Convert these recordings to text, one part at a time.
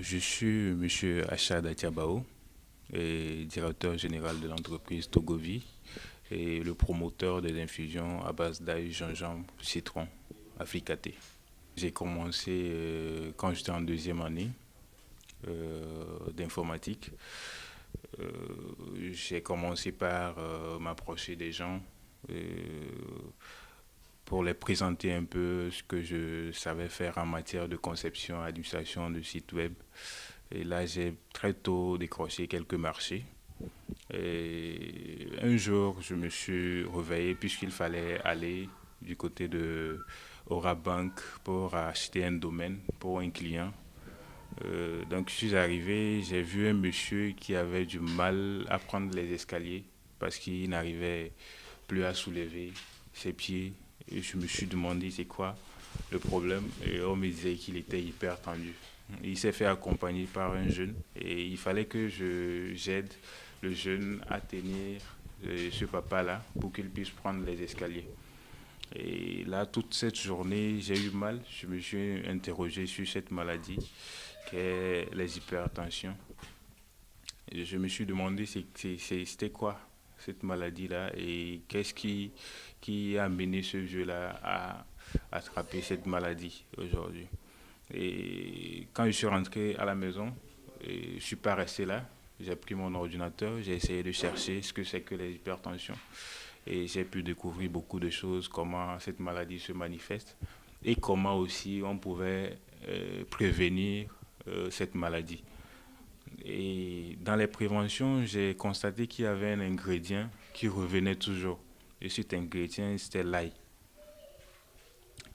Je suis Monsieur Achad Atiabao, et directeur général de l'entreprise Togovi et le promoteur des infusions à base d'ail, gingembre, citron, africaté. J'ai commencé quand j'étais en deuxième année d'informatique. Euh, j'ai commencé par m'approcher des gens euh, pour les présenter un peu ce que je savais faire en matière de conception, administration de sites web. Et là, j'ai très tôt décroché quelques marchés. Et un jour, je me suis réveillé puisqu'il fallait aller du côté de Aura Bank pour acheter un domaine pour un client. Donc, je suis arrivé, j'ai vu un monsieur qui avait du mal à prendre les escaliers parce qu'il n'arrivait plus à soulever ses pieds. Et je me suis demandé c'est quoi le problème. Et on me disait qu'il était hyper tendu. Il s'est fait accompagner par un jeune et il fallait que j'aide le jeune à tenir ce papa-là pour qu'il puisse prendre les escaliers. Et là, toute cette journée, j'ai eu mal. Je me suis interrogé sur cette maladie qu'est les hypertensions. Et je me suis demandé c'était quoi cette maladie-là et qu'est-ce qui a amené ce vieux-là à attraper cette maladie aujourd'hui. Et quand je suis rentré à la maison, je ne suis pas resté là. J'ai pris mon ordinateur, j'ai essayé de chercher ce que c'est que les hypertensions. Et j'ai pu découvrir beaucoup de choses, comment cette maladie se manifeste et comment aussi on pouvait prévenir cette maladie. Et dans les préventions, j'ai constaté qu'il y avait un ingrédient qui revenait toujours. Et cet ingrédient, c'était l'ail.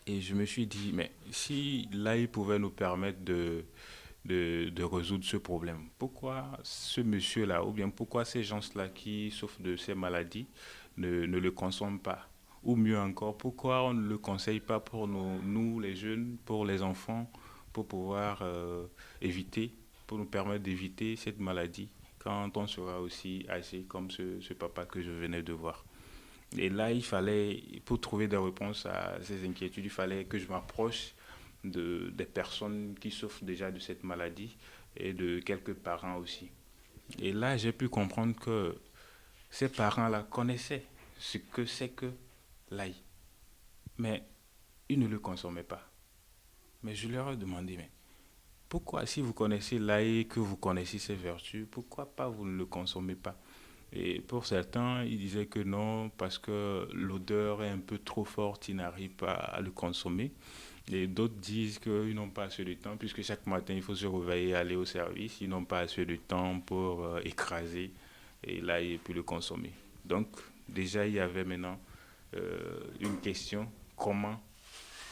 Et je me suis dit, mais si l'ail pouvait nous permettre de résoudre ce problème, pourquoi ce monsieur-là, ou bien pourquoi ces gens-là qui souffrent de ces maladies ne le consomment pas? Ou mieux encore, pourquoi on ne le conseille pas pour nous les jeunes, pour les enfants, pour pouvoir éviter, pour nous permettre d'éviter cette maladie quand on sera aussi âgé comme ce papa que je venais de voir. Et là, il fallait, pour trouver des réponses à ces inquiétudes, il fallait que je m'approche des personnes qui souffrent déjà de cette maladie et de quelques parents aussi. Et là, j'ai pu comprendre que ces parents-là connaissaient ce que c'est que l'ail, mais ils ne le consommaient pas. Mais je leur ai demandé, mais pourquoi, si vous connaissez l'ail et que vous connaissez ses vertus, pourquoi pas vous ne le consommez pas? Et pour certains, ils disaient que non, parce que l'odeur est un peu trop forte, ils n'arrivent pas à le consommer. Et d'autres disent qu'ils n'ont pas assez de temps, puisque chaque matin, il faut se réveiller et aller au service. Ils n'ont pas assez de temps pour écraser et là, et puis le consommer. Donc, déjà, il y avait maintenant une question, comment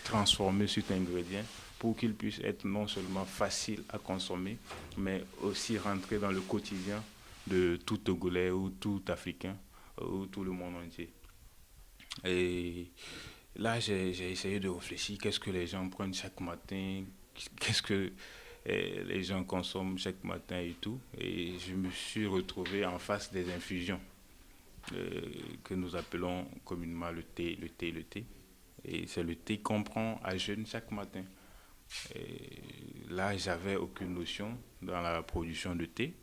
transformer cet ingrédient pour qu'il puisse être non seulement facile à consommer, mais aussi rentrer dans le quotidien de tout Togolais ou tout Africain ou tout le monde entier. Et là, j'ai essayé de réfléchir, qu'est-ce que les gens prennent chaque matin, qu'est-ce que les gens consomment chaque matin et tout. Et je me suis retrouvé en face des infusions euh, que nous appelons communément le thé, le thé, le thé. Et c'est le thé qu'on prend à jeûne chaque matin. Et là, j'avais aucune notion dans la production de thé.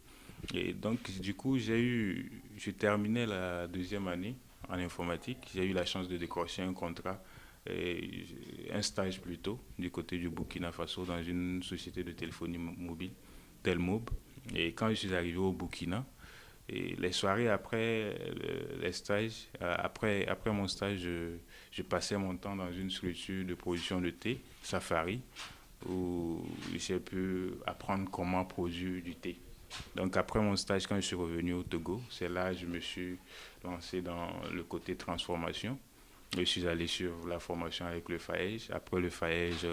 Et donc, du coup, j'ai terminé la deuxième année en informatique. J'ai eu la chance de décrocher un contrat, un stage plutôt, du côté du Burkina Faso dans une société de téléphonie mobile, Telmob. Et quand je suis arrivé au Burkina, et les soirées après les stages, après mon stage, je passais mon temps dans une structure de production de thé, Safari, où j'ai pu apprendre comment produire du thé. Donc après mon stage, quand je suis revenu au Togo, c'est là que je me suis lancé dans le côté transformation. Je suis allé sur la formation avec le FAEJ. Après le FAEJ,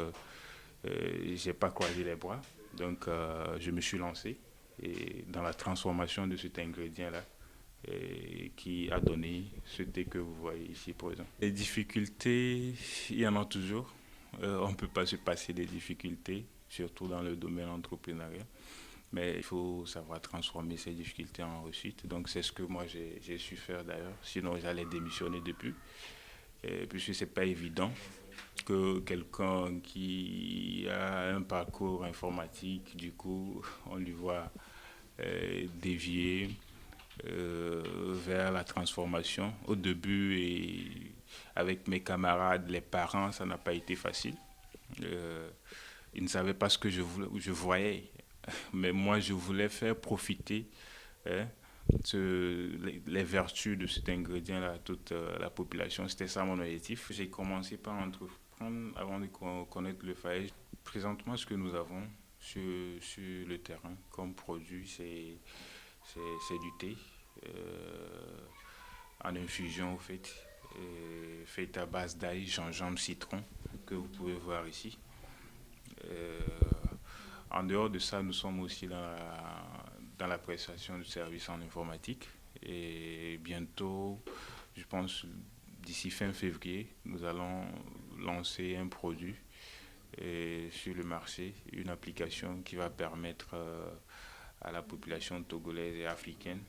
j'ai pas croisé les bras. Donc je me suis lancé dans la transformation de cet ingrédient-là qui a donné ce thé que vous voyez ici présent. Les difficultés, il y en a toujours. On ne peut pas se passer des difficultés, surtout dans le domaine entrepreneurial. Mais il faut savoir transformer ces difficultés en réussite. Donc c'est ce que moi j'ai su faire d'ailleurs. Sinon j'allais démissionner depuis. Puisque ce n'est pas évident que quelqu'un qui a un parcours informatique, du coup, on lui voit dévier vers la transformation. Au début, et avec mes camarades, les parents, ça n'a pas été facile. Euh, Ils ne savaient pas ce que je voyais, mais moi, je voulais faire profiter hein, les vertus de cet ingrédient-là à toute la population. C'était ça mon objectif. J'ai commencé par entreprendre avant de connaître le FAEJ. Présentement, ce que nous avons sur le terrain comme produit, c'est du thé en infusion, au fait, fait à base d'ail, gingembre, citron, que vous pouvez voir ici. Euh, En dehors de ça, nous sommes aussi dans la prestation de services en informatique. Et bientôt, je pense d'ici fin février, nous allons lancer un produit sur le marché, une application qui va permettre à la population togolaise et africaine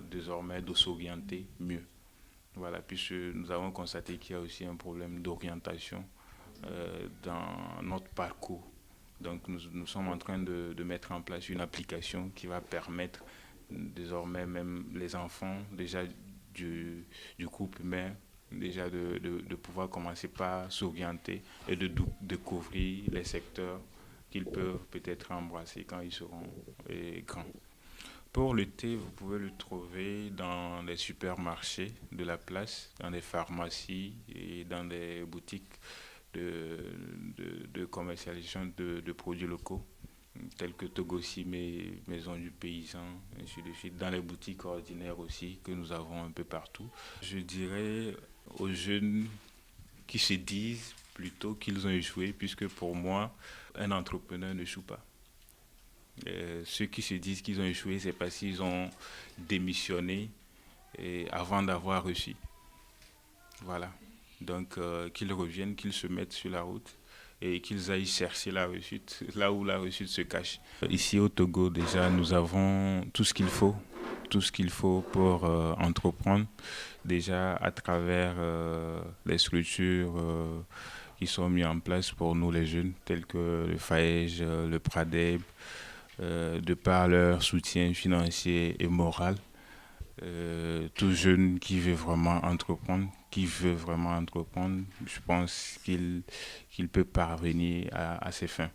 désormais de s'orienter mieux. Voilà, puisque nous avons constaté qu'il y a aussi un problème d'orientation dans notre parcours. Donc nous sommes en train de mettre en place une application qui va permettre désormais même les enfants déjà du groupe humain déjà de pouvoir commencer par s'orienter et de découvrir les secteurs qu'ils peuvent peut-être embrasser quand ils seront grands. Pour le thé, vous pouvez le trouver dans les supermarchés de la place, dans les pharmacies et dans les boutiques de commercialisation de produits locaux, tels que Togosime, Maison du Paysan, ainsi de suite, dans les boutiques ordinaires aussi que nous avons un peu partout. Je dirais aux jeunes qui se disent plutôt qu'ils ont échoué, puisque pour moi, un entrepreneur ne échoue pas. Ceux qui se disent qu'ils ont échoué, c'est parce qu'ils ont démissionné avant d'avoir réussi. Voilà. Donc, qu'ils reviennent, qu'ils se mettent sur la route et qu'ils aillent chercher la réussite, là où la réussite se cache. Ici au Togo, déjà, nous avons tout ce qu'il faut pour entreprendre, déjà à travers les structures qui sont mises en place pour nous les jeunes, telles que le FAEJ, le PRADEB, de par leur soutien financier et moral. Tout jeune qui veut vraiment entreprendre, je pense qu'il peut parvenir à ses fins.